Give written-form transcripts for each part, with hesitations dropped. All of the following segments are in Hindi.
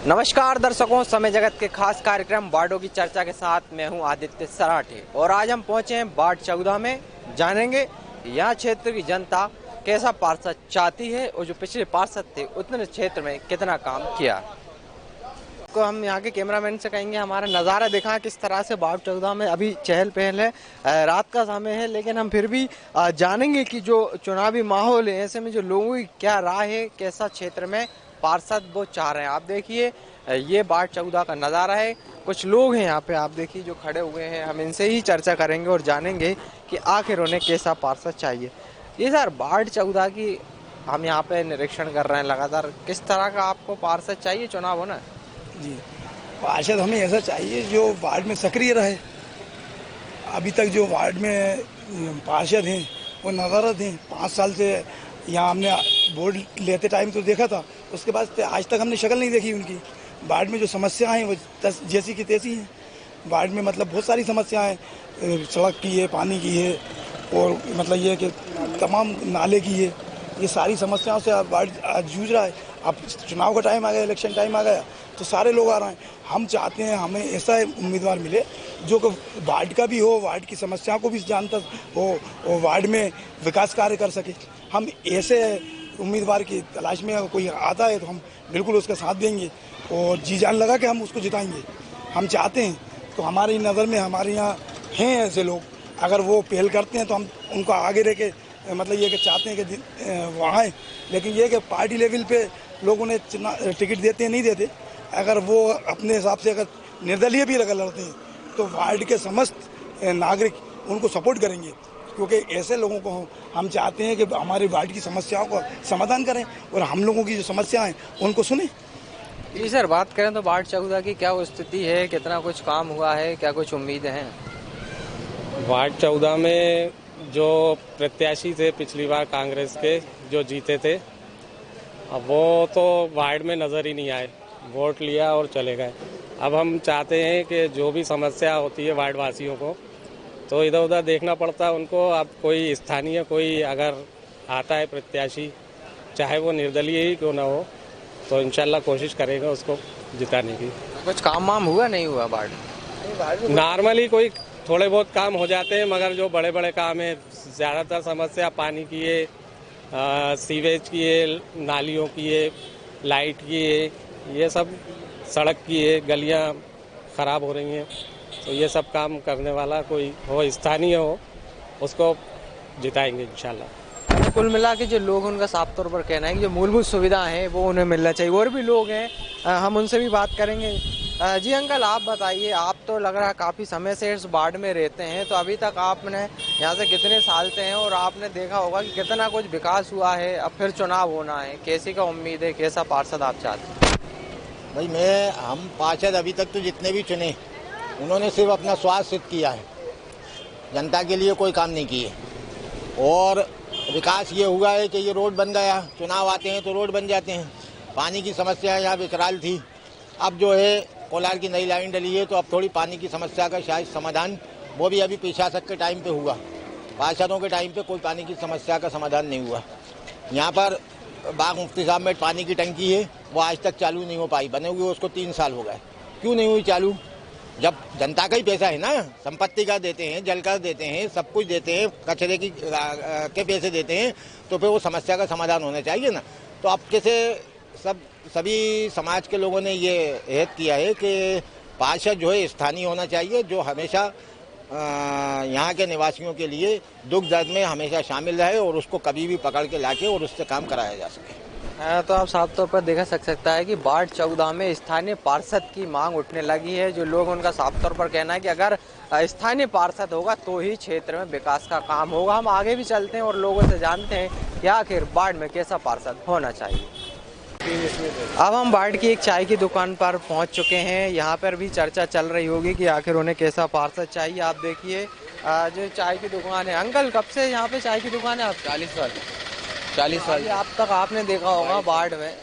नमस्कार दर्शकों, समय जगत के खास कार्यक्रम वार्डों की चर्चा के साथ मैं हूं आदित्य सराठे और आज हम पहुंचे हैं वार्ड 14 में। जानेंगे यहाँ क्षेत्र की जनता कैसा पार्षद चाहती है और जो पिछले पार्षद थे उतने क्षेत्र में कितना काम किया। को हम यहाँ के कैमरामैन से कहेंगे हमारा नज़ारा दिखा किस तरह से वार्ड 14 में अभी चहल पहल है। रात का समय है लेकिन हम फिर भी जानेंगे कि जो चुनावी माहौल है ऐसे में जो लोगों की क्या राय है, कैसा क्षेत्र में पार्षद वो चाह रहे हैं। आप देखिए ये वार्ड 14 का नज़ारा है। कुछ लोग हैं यहाँ पे, आप देखिए जो खड़े हुए हैं। हम इनसे ही चर्चा करेंगे और जानेंगे कि आखिर उन्हें कैसा पार्षद चाहिए। ये सर वार्ड 14 की हम यहाँ पे निरीक्षण कर रहे हैं लगातार, किस तरह का आपको पार्षद चाहिए चुनाव होना? जी, पार्षद हमें ऐसा चाहिए जो वार्ड में सक्रिय रहे। अभी तक जो वार्ड में पार्षद हैं वो नदारत हैं। 5 साल से यहाँ हमने वोट लेते टाइम तो देखा था, उसके बाद आज तक हमने शक्ल नहीं देखी उनकी। वार्ड में जो समस्याएं हैं वो जैसी की तैसी हैं। वार्ड में मतलब बहुत सारी समस्याएं, सड़क की है, पानी की है और मतलब ये कि तमाम नाले की है। ये सारी समस्याओं से वार्ड आज जूझ रहा है। अब चुनाव का टाइम आ गया, इलेक्शन टाइम आ गया तो सारे लोग आ रहे हैं। हम चाहते हैं हमें ऐसा उम्मीदवार मिले जो कि वार्ड का भी हो, वार्ड की समस्याओं को भी जानता हो और वार्ड में विकास कार्य कर सके। हम ऐसे उम्मीदवार की तलाश में कोई आता है तो हम बिल्कुल उसका साथ देंगे और जी जान लगा के हम उसको जिताएंगे। हम चाहते हैं तो हमारी नज़र में हमारे यहाँ हैं ऐसे लोग, अगर वो पहल करते हैं तो हम उनको आगे रह के मतलब ये कि चाहते हैं कि वहाँ है। लेकिन ये कि पार्टी लेवल पे लोग उन्हें टिकट देते हैं नहीं देते, अगर वो अपने हिसाब से अगर निर्दलीय भी अगर लड़ते हैं तो वार्ड के समस्त नागरिक उनको सपोर्ट करेंगे, क्योंकि ऐसे लोगों को हम चाहते हैं कि हमारे वार्ड की समस्याओं का समाधान करें और हम लोगों की जो समस्याएं उनको सुने। जी सर, बात करें तो वार्ड 14 की क्या स्थिति है, कितना कुछ काम हुआ है, क्या कुछ उम्मीदें हैं? वार्ड 14 में जो प्रत्याशी थे पिछली बार कांग्रेस के जो जीते थे, अब वो तो वार्ड में नज़र ही नहीं आए, वोट लिया और चले गए। अब हम चाहते हैं कि जो भी समस्या होती है वार्ड वासियों को तो इधर उधर देखना पड़ता है उनको। अब कोई स्थानीय कोई अगर आता है प्रत्याशी, चाहे वो निर्दलीय ही क्यों ना हो, तो इंशाल्लाह कोशिश करेंगे उसको जिताने की। कुछ काम वाम हुआ नहीं हुआ वार्ड? नॉर्मली कोई थोड़े बहुत काम हो जाते हैं, मगर जो बड़े बड़े काम है, ज़्यादातर समस्या पानी की है, सीवेज की है, नालियों की है, लाइट की है, ये सब सड़क की है, गलियां ख़राब हो रही हैं। तो ये सब काम करने वाला कोई हो, स्थानीय हो, उसको जिताएंगे इंशाल्लाह। कुल मिला के जो लोग उनका साफ तौर पर कहना है कि जो मूलभूत सुविधाएं हैं वो उन्हें मिलना चाहिए। और भी लोग हैं, हम उनसे भी बात करेंगे। जी अंकल, आप बताइए, आप तो लग रहा है काफ़ी समय से इस वार्ड में रहते हैं, तो अभी तक आपने यहाँ से कितने साल से हैं और आपने देखा होगा कि कितना कुछ विकास हुआ है। अब फिर चुनाव होना है, कैसी का उम्मीद है, कैसा पार्षद आप चाहते हैं? भाई हम पार्षद अभी तक तो जितने भी चुने उन्होंने सिर्फ अपना स्वार्थ सिद्ध किया है, जनता के लिए कोई काम नहीं किए। और विकास ये हुआ है कि ये रोड बन गया, चुनाव आते हैं तो रोड बन जाते हैं। पानी की समस्या यहाँ विकराल थी, अब जो है कोलार की नई लाइन डली है तो अब थोड़ी पानी की समस्या का शायद समाधान, वो भी अभी प्रशासक के टाइम पे हुआ। पार्षदों के टाइम पे कोई पानी की समस्या का समाधान नहीं हुआ। यहाँ पर बाग मुफ्ती साहब में पानी की टंकी है, वो आज तक चालू नहीं हो पाई, बने हुए उसको 3 साल हो गए। क्यों नहीं हुई चालू? जब जनता का ही पैसा है ना, संपत्ति का देते हैं, जल का देते हैं, सब कुछ देते हैं, कचरे की के पैसे देते हैं, तो फिर वो समस्या का समाधान होना चाहिए ना। तो अब कैसे सभी समाज के लोगों ने ये एहद किया है कि पार्षद जो है स्थानीय होना चाहिए, जो हमेशा यहाँ के निवासियों के लिए दुख दर्द में हमेशा शामिल रहे और उसको कभी भी पकड़ के लाके और उससे काम कराया जा सके। तो आप साफ तौर पर देखा सकता है कि वार्ड 14 में स्थानीय पार्षद की मांग उठने लगी है। जो लोग उनका साफ तौर पर कहना है कि अगर स्थानीय पार्षद होगा तो ही क्षेत्र में विकास का काम होगा। हम आगे भी चलते हैं और लोगों से जानते हैं कि आखिर वार्ड में कैसा पार्षद होना चाहिए। अब हम वार्ड की एक चाय की दुकान पर पहुंच चुके हैं। यहाँ पर भी चर्चा चल रही होगी कि आखिर उन्हें कैसा पार्षद चाहिए। आप देखिए जो चाय की दुकान है। अंकल, कब से यहाँ पे चाय की दुकान है आप? 40 साल। अब तक आपने देखा होगा वार्ड में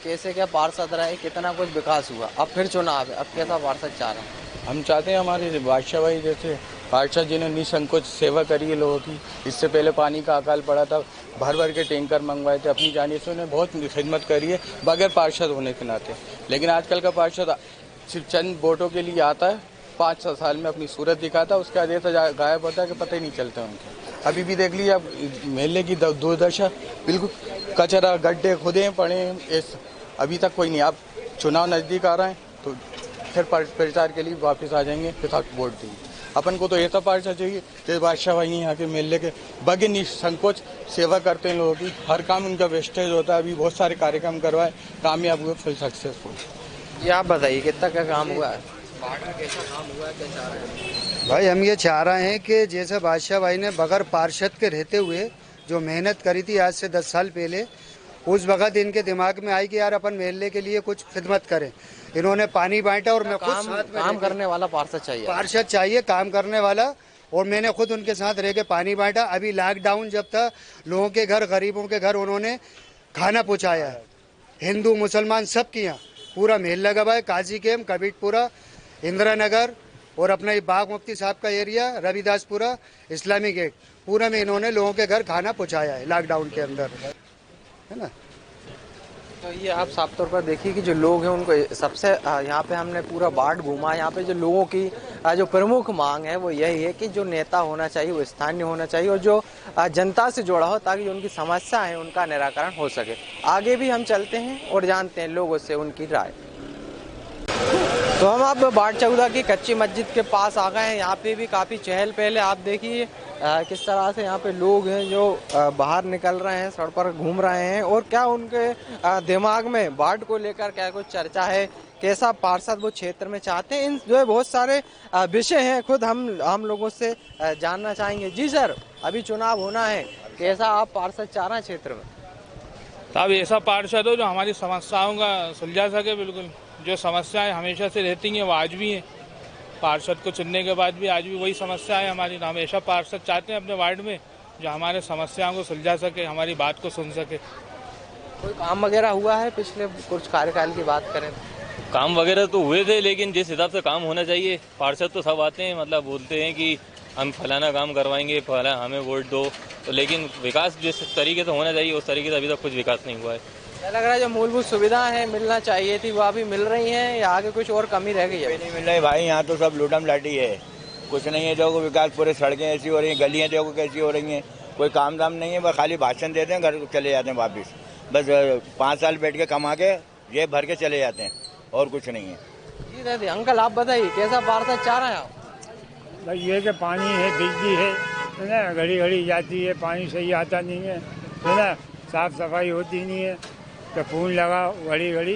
कैसे क्या पार्षद रहे, कितना कुछ विकास हुआ। अब फिर चुनाव है, अब कैसा पार्षद चाह रहे हैं? हम चाहते हैं हमारे बादशाह भाई जैसे पार्षद जी ने निसंकोच सेवा करी है लोगों की। इससे पहले पानी का अकाल पड़ा था, भर भर के टैंकर मंगवाए थे, अपनी जानिए से उन्होंने बहुत खिदमत करी है बगैर पार्षद होने के नाते। लेकिन आजकल का पार्षद सिर्फ चंद वोटों के लिए आता है, 5 साल में अपनी सूरत दिखाता है, उसके बाद ऐसा गायब होता है कि पता ही नहीं चलता उनके। अभी भी देख लीजिए आप मेले की दुर्दशा, बिल्कुल कचरा गड्ढे खुदे पड़े हैं, अभी तक कोई नहीं। आप चुनाव नज़दीक आ रहे हैं तो फिर प्रचार के लिए वापस आ जाएंगे, फिर वोट देंगे। अपन को तो ऐसा पार्षद चाहिए जैसे बादशाह भाई यहाँ के मेले के बगैर निसंकोच सेवा करते हैं लोगों की। हर काम उनका वेस्टेज होता है। अभी बहुत सारे कार्यक्रम करवाए, कामयाब हुए, फुल सक्सेसफुल। जी आप बताइए कितना का काम हुआ है, बाढ़ का कैसा काम हुआ है, क्या चाह रहे हैं? भाई हम ये चाह रहे हैं कि जैसे बादशाह भाई ने बगैर पार्षद के रहते हुए जो मेहनत करी थी आज से 10 साल पहले, उस वक्त इनके दिमाग में आई कि यार अपन मेले के लिए कुछ खिदमत करें। इन्होंने पानी बांटा और मैं खुद साथ में काम करने वाला पार्षद चाहिए, काम करने वाला, और मैंने खुद उनके साथ रह के पानी बांटा। अभी लॉकडाउन जब था, लोगों के घर, गरीबों के घर उन्होंने खाना पहुँचाया है, हिंदू मुसलमान सब के यहाँ पूरा मेल लगा हुआ है। काजी कैम्प, कबीरपुरा, इंदिरा नगर और अपना ये बाग मुफ्ती साहब का एरिया, रविदासपुरा, इस्लामी गेट, पूरा में इन्होंने लोगों के घर खाना पहुँचाया है लॉकडाउन के अंदर, है ना। तो ये आप साफ तौर पर देखिए कि जो लोग हैं उनको सबसे यहाँ पे हमने पूरा बाढ़ घूमा। यहाँ पे जो लोगों की जो प्रमुख मांग है वो यही है कि जो नेता होना चाहिए वो स्थानीय होना चाहिए और जो जनता से जुड़ा हो, ताकि जो उनकी समस्या है उनका निराकरण हो सके। आगे भी हम चलते हैं और जानते हैं लोगों से उनकी राय। तो हम अब बाढ़ चौदा की कच्ची मस्जिद के पास आ गए हैं। यहाँ पे भी काफ़ी चहल पहल है। आप देखिए किस तरह से यहाँ पे लोग हैं जो बाहर निकल रहे हैं, सड़क पर घूम रहे हैं, और क्या उनके दिमाग में बाढ़ को लेकर क्या कुछ चर्चा है, कैसा पार्षद वो क्षेत्र में चाहते हैं, इन जो है बहुत सारे विषय हैं। खुद हम लोगों से जानना चाहेंगे। जी सर, अभी चुनाव होना है, कैसा आप पार्षद चाह रहे हैं क्षेत्र में? साहब ऐसा पार्षद हो जो हमारी समस्याओं का सुलझा सके। बिल्कुल जो समस्याएं हमेशा से रहती हैं वो आज भी हैं। पार्षद को चुनने के बाद भी आज भी वही समस्या है हमारी। तो हम ऐसा पार्षद चाहते हैं अपने वार्ड में जो हमारे समस्याओं को सुलझा सके, हमारी बात को सुन सके। कोई काम वगैरह हुआ है पिछले कुछ कार्यकाल की बात करें? काम वगैरह तो हुए थे, लेकिन जिस हिसाब से काम होना चाहिए, पार्षद तो सब आते हैं, मतलब बोलते हैं कि हम फलाना काम करवाएंगे, फलाना हमें वोट दो, तो लेकिन विकास जिस तरीके से होना चाहिए उस तरीके से अभी तक कुछ विकास नहीं हुआ है। क्या लग रहा है जो मूलभूत सुविधाएं हैं मिलना चाहिए थी वो अभी मिल रही हैं या आगे कुछ और कमी रह गई है? नहीं मिल रही भाई, यहाँ तो सब लूटम लाटी है, कुछ नहीं है। देखो विकास, पूरे सड़कें ऐसी हो रही हैं, गलियाँ देखो कैसी हो रही हैं, कोई काम दाम नहीं है, बस खाली भाषण देते हैं, घर चले जाते हैं वापिस। बस 5 साल बैठ के कमा के जेब भर के चले जाते हैं और कुछ नहीं है। जी दादी, अंकल आप बताइए कैसा पार्षद चाह रहे हैं आप? भाई ये कि पानी है, बिजली है ना, घड़ी घड़ी जाती है, पानी सही आता नहीं है ना, साफ सफाई होती नहीं है, तो फोन लगा घड़ी घड़ी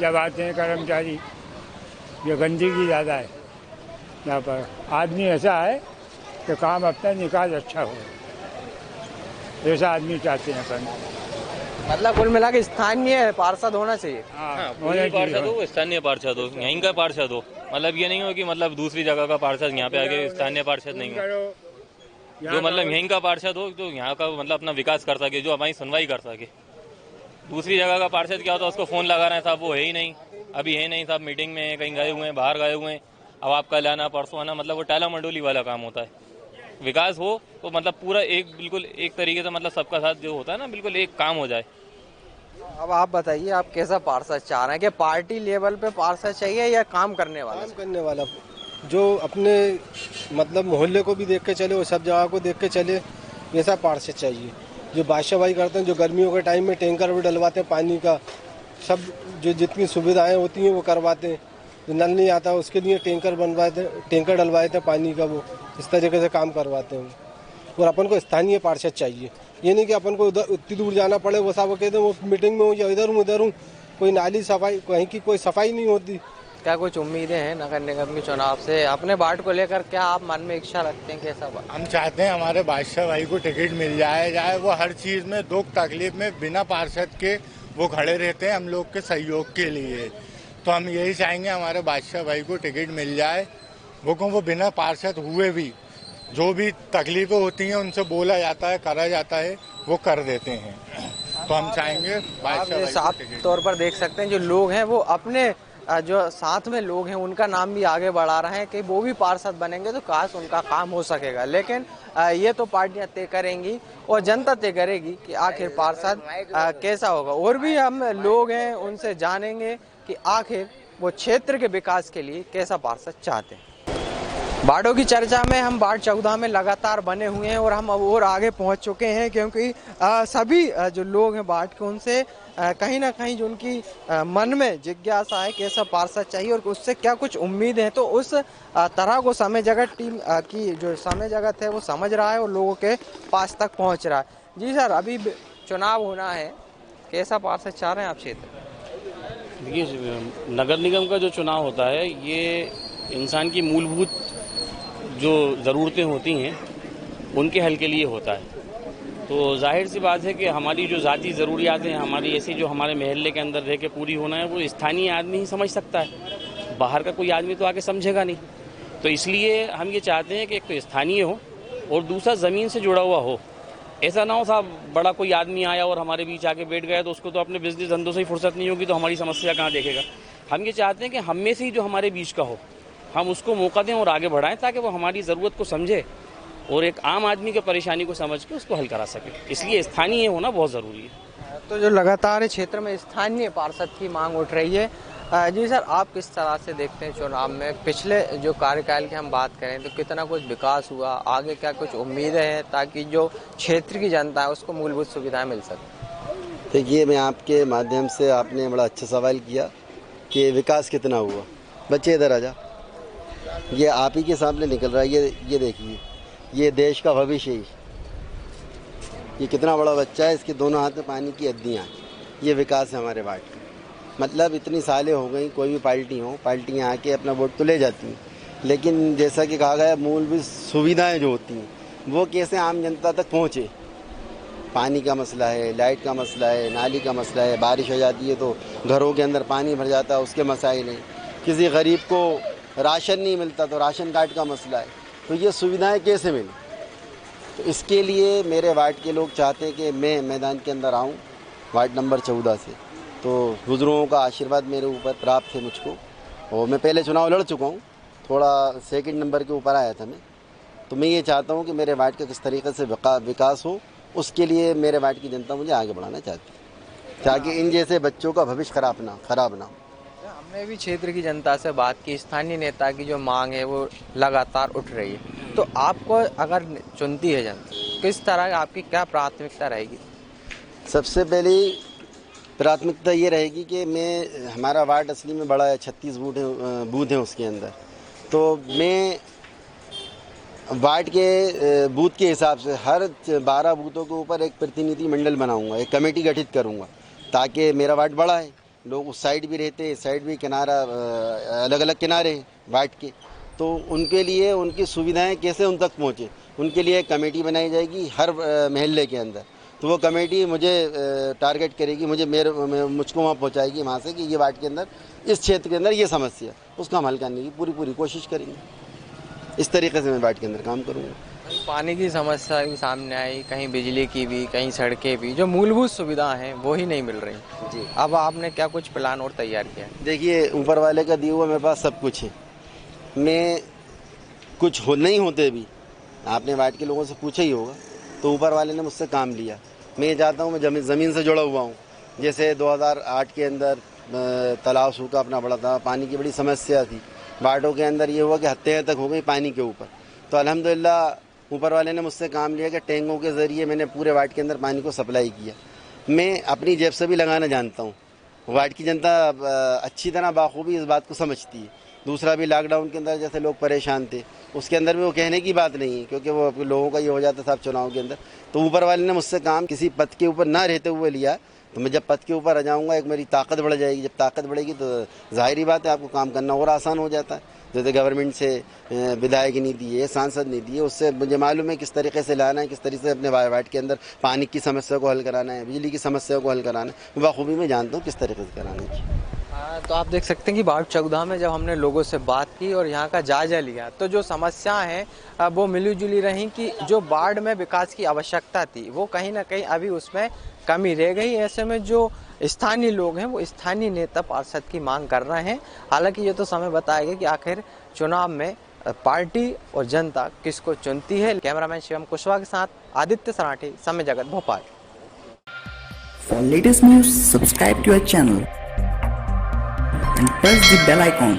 जब आते हैं कर्मचारी। ये गंदगी ज़्यादा है यहाँ पर। आदमी ऐसा है कि काम अपना निकाल अच्छा हो, ऐसा आदमी चाहते हैं अपन। मतलब कुल मिला के स्थानीय पार्षद होना चाहिए। पार्षद हो, स्थानीय पार्षद हो, यहीं का पार्षद हो, मतलब ये नहीं हो कि मतलब दूसरी जगह का पार्षद यहाँ पे आके स्थानीय पार्षद नहीं हो, जो मतलब यहीं का पार्षद हो, जो यहाँ का मतलब अपना विकास कर सके, जो हमारी सुनवाई कर सके। दूसरी जगह का पार्षद क्या होता है, उसको फोन लगा रहे हैं साहब, वो है ही नहीं, अभी है नहीं साहब, मीटिंग में कहीं गए हुए हैं, बाहर गए हुए हैं, अब आप कल आना परसों आना, मतलब वो टाला मंडोली वाला काम होता है। विकास हो तो मतलब पूरा एक बिल्कुल एक तरीके से मतलब सबका साथ जो होता है ना, बिल्कुल एक काम हो जाए। अब आप बताइए आप कैसा पार्षद चाह रहे हैं, कि पार्टी लेवल पे पार्षद चाहिए या काम करने वाला? जो अपने मतलब मोहल्ले को भी देख के चले और सब जगह को देख के चले, वैसा पार्षद चाहिए। जो बादशाह भाई करते हैं, जो गर्मियों के टाइम में टैंकर भी डलवाते हैं पानी का, सब जो जितनी सुविधाएं होती हैं वो करवाते हैं। जो नल नहीं आता उसके लिए टैंकर डलवाए थे पानी का, वो इस तरीके से काम करवाते हैं। और अपन को स्थानीय पार्षद चाहिए, ये नहीं कि अपन को उधर उतनी दूर जाना पड़े। वो सब कहते हैं वो मीटिंग में हूँ या इधर हूँ, कोई नाली सफाई, कहीं की कोई सफाई नहीं होती। क्या कुछ उम्मीदें हैं नगर निगम के चुनाव से? अपने वार्ड को लेकर क्या आप मन में इच्छा रखते हैं, कैसा? हम चाहते हैं हमारे बादशाह भाई को टिकट मिल जाए वो हर चीज़ में दुख तकलीफ में बिना पार्षद के वो खड़े रहते हैं हम लोग के सहयोग के लिए। तो हम यही चाहेंगे हमारे बादशाह भाई को टिकट मिल जाए। वो बिना पार्षद हुए भी जो भी तकलीफें होती हैं उनसे बोला जाता है, करा जाता है, वो कर देते हैं। तो हम चाहेंगे बादशाह भाई साफ तौर पर देख सकते हैं जो लोग हैं वो अपने जो साथ में लोग हैं उनका नाम भी आगे बढ़ा रहे हैं कि वो भी पार्षद बनेंगे तो काश उनका काम हो सकेगा। लेकिन ये तो पार्टियां तय करेंगी और जनता तय करेगी कि आखिर पार्षद कैसा होगा। और भी हम लोग हैं उनसे जानेंगे कि आखिर वो क्षेत्र के विकास के लिए कैसा पार्षद चाहते हैं। वार्डों की चर्चा में हम वार्ड 14 में लगातार बने हुए हैं और हम अब और आगे पहुंच चुके हैं, क्योंकि सभी जो लोग हैं वार्ड के उनसे कहीं ना कहीं जो उनकी मन में जिज्ञासा है कैसा पार्षद चाहिए और उससे क्या कुछ उम्मीद है, तो उस तरह को समय जगत टीम की जो समय जगत है वो समझ रहा है और लोगों के पास तक पहुंच रहा है। जी सर, अभी चुनाव होना है, कैसा पार्षद चाह रहे हैं आप क्षेत्र? देखिए, नगर निगम का जो चुनाव होता है ये इंसान की मूलभूत जो ज़रूरतें होती हैं उनके हल के लिए होता है। तो जाहिर सी बात है कि हमारी जो ज़ाती ज़रूरियात हैं, हमारी ऐसी जो हमारे महल्ले के अंदर रह के पूरी होना है, वो स्थानीय आदमी ही समझ सकता है, बाहर का कोई आदमी तो आके समझेगा नहीं। तो इसलिए हम ये चाहते हैं कि एक तो स्थानीय हो और दूसरा ज़मीन से जुड़ा हुआ हो। ऐसा ना हो साहब बड़ा कोई आदमी आया और हमारे बीच आके बैठ गया तो उसको तो अपने बिजनेस धंधों से ही फुर्सत नहीं होगी, तो हमारी समस्या कहाँ देखेगा। हम ये चाहते हैं कि हम में से ही जो हमारे बीच का हो हम उसको मौका दें और आगे बढ़ाएं, ताकि वो हमारी ज़रूरत को समझे और एक आम आदमी की परेशानी को समझ के उसको हल करा सके। इसलिए स्थानीय होना बहुत ज़रूरी है। तो जो लगातार क्षेत्र में स्थानीय पार्षद की मांग उठ रही है, जी सर, आप किस तरह से देखते हैं चुनाव में? पिछले जो कार्यकाल की हम बात करें तो कितना कुछ विकास हुआ, आगे क्या कुछ उम्मीदें हैं ताकि जो क्षेत्र की जनता है उसको मूलभूत सुविधाएं मिल सके? देखिए, मैं आपके माध्यम से, आपने बड़ा अच्छा सवाल किया कि विकास कितना हुआ। बच्चे इधर आ जा, ये आप ही के सामने निकल रहा है। ये देखिए, ये देश का भविष्य है। ये कितना बड़ा बच्चा है, इसके दोनों हाथ में पानी की हद्दियाँ। ये विकास है हमारे वार्ड का। मतलब इतनी सालें हो गई, कोई भी पार्टी हो, पार्टियाँ आके अपना वोट तो ले जाती हैं, लेकिन जैसा कि कहा गया मूलभूत सुविधाएं जो होती हैं वो कैसे आम जनता तक पहुँचे। पानी का मसला है, लाइट का मसला है, नाली का मसला है, बारिश हो जाती है तो घरों के अंदर पानी भर जाता है, उसके मसाइल हैं। किसी गरीब को राशन नहीं मिलता तो राशन कार्ड का मसला है। तो ये सुविधाएं कैसे मिलें? तो इसके लिए मेरे वार्ड के लोग चाहते हैं कि मैं मैदान के अंदर आऊं, वार्ड नंबर 14 से। तो बुजुर्गों का आशीर्वाद मेरे ऊपर प्राप्त है मुझको, और मैं पहले चुनाव लड़ चुका हूं, थोड़ा सेकंड नंबर के ऊपर आया था मैं। तो मैं ये चाहता हूं कि मेरे वार्ड का किस तरीके से विकास हो, उसके लिए मेरे वार्ड की जनता मुझे आगे बढ़ाना चाहती है, ताकि इन जैसे बच्चों का भविष्य खराब ना हो। हमने भी क्षेत्र की जनता से बात की, स्थानीय नेता की जो मांग है वो लगातार उठ रही है। तो आपको अगर चुनती है जनता, किस तरह आपकी क्या प्राथमिकता रहेगी? सबसे पहली प्राथमिकता ये रहेगी कि हमारा वार्ड असली में बड़ा है, 36 बूथ हैं उसके अंदर। तो मैं वार्ड के बूथ के हिसाब से हर 12 बूथों के ऊपर एक प्रतिनिधि मंडल बनाऊंगा, एक कमेटी गठित करूंगा, ताकि मेरा वार्ड बड़ा है, लोग उस साइड भी रहते हैं, इस साइड भी किनारा, अलग अलग किनारे हैं वार्ड के। तो उनके लिए उनकी सुविधाएं कैसे उन तक पहुँचे, उनके लिए एक कमेटी बनाई जाएगी हर महल्ले के अंदर। तो वो कमेटी मुझे टारगेट करेगी, मुझको वहाँ पहुँचाएगी वहाँ से कि ये वार्ड के अंदर, इस क्षेत्र के अंदर ये समस्या, उसका हम हल करने की पूरी कोशिश करेंगे। इस तरीके से मैं वार्ड के अंदर काम करूँगा। पानी की समस्या भी सामने आई, कहीं बिजली की भी, कहीं सड़कें भी, जो मूलभूत सुविधा हैं वो ही नहीं मिल रही जी। अब आपने क्या कुछ प्लान और तैयार किया? देखिए, ऊपर वाले का दिया हुआ मेरे पास सब कुछ है। मैं कुछ नहीं होते भी, आपने वार्ड के लोगों से पूछा ही होगा, तो ऊपर वाले ने मुझसे काम लिया। मैं ये चाहता हूँ, मैं ज़मीन से जुड़ा हुआ हूँ। जैसे 2008 के अंदर तालाब सूखा अपना पड़ा था, पानी की बड़ी समस्या थी वार्डों के अंदर। ये हुआ कि हत्याएँ तक हो गई पानी के ऊपर। तो अल्हम्दुलिल्लाह ऊपर वाले ने मुझसे काम लिया कि टैंकों के ज़रिए मैंने पूरे वार्ड के अंदर पानी को सप्लाई किया। मैं अपनी जेब से भी लगाना जानता हूँ। वार्ड की जनता अच्छी तरह बाखूबी इस बात को समझती है। दूसरा भी, लॉकडाउन के अंदर जैसे लोग परेशान थे, उसके अंदर भी वो कहने की बात नहीं है, क्योंकि वो लोगों का ये हो जाता था चुनाव के अंदर। तो ऊपर वाले ने मुझसे काम किसी पद के ऊपर ना रहते हुए लिया। तो मैं जब पद के ऊपर आ जाऊँगा, एक मेरी ताकत बढ़ जाएगी। जब ताकत बढ़ेगी तो जाहिर बात है आपको काम करना और आसान हो जाता है। जैसे गवर्नमेंट से विधायक नीति है, सांसद नीति है, उससे मुझे मालूम है किस तरीके से लाना है, किस तरीके से अपने वार्ड के अंदर पानी की समस्या को हल कराना है, बिजली की समस्या को हल कराना है। बखूबी मैं जानता हूँ किस तरीके से कराना है। तो आप देख सकते हैं कि बाढ़ चौदह में जब हमने लोगों से बात की और यहाँ का जायजा लिया तो जो समस्याएं हैं वो मिली जुली रहीं कि जो बाढ़ में विकास की आवश्यकता थी वो कहीं ना कहीं अभी उसमें कमी रह गई। ऐसे में जो स्थानीय लोग हैं वो स्थानीय नेता पार्षद की मांग कर रहे हैं। हालांकि ये तो समय बताएगा कि आखिर चुनाव में पार्टी और जनता किसको चुनती है। कैमरामैन शिवम कुशवाहा के साथ आदित्य सराठी, समय जगत, Bhopal. For latest news, subscribe to our channel and press the bell icon.